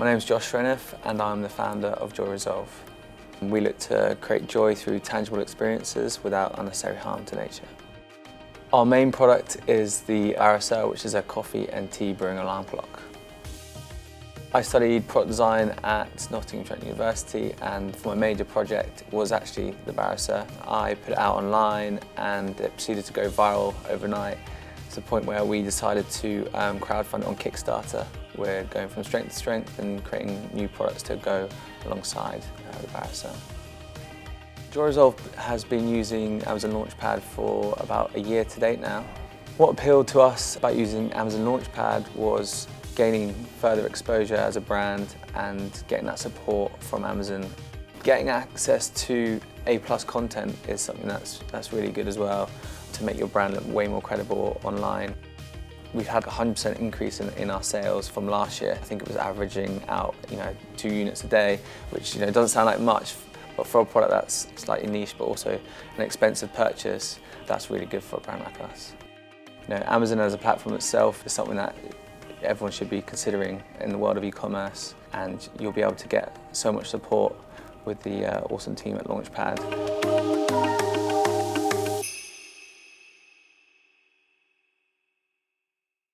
My name is Josh Reniff and I'm the founder of Joy Resolve. We look to create joy through tangible experiences without unnecessary harm to nature. Our main product is the Barista, which is a coffee and tea brewing alarm clock. I studied product design at Nottingham Trent University, and my major project was actually the Barista. I put it out online and it proceeded to go viral overnight to the point where we decided to crowdfund on Kickstarter. We're going from strength to strength and creating new products to go alongside the Barista. Joy Resolve has been using Amazon Launchpad for about a year to date now. What appealed to us about using Amazon Launchpad was gaining further exposure as a brand and getting that support from Amazon. Getting access to A+ content is something that's really good as well to make your brand look way more credible online. We've had a 100% increase in our sales from last year. I think it was averaging out 2 units a day, which doesn't sound like much, but for a product that's slightly niche but also an expensive purchase, that's really good for a brand like us. Amazon as a platform itself is something that everyone should be considering in the world of e-commerce, and you'll be able to get so much support with the awesome team at Launchpad.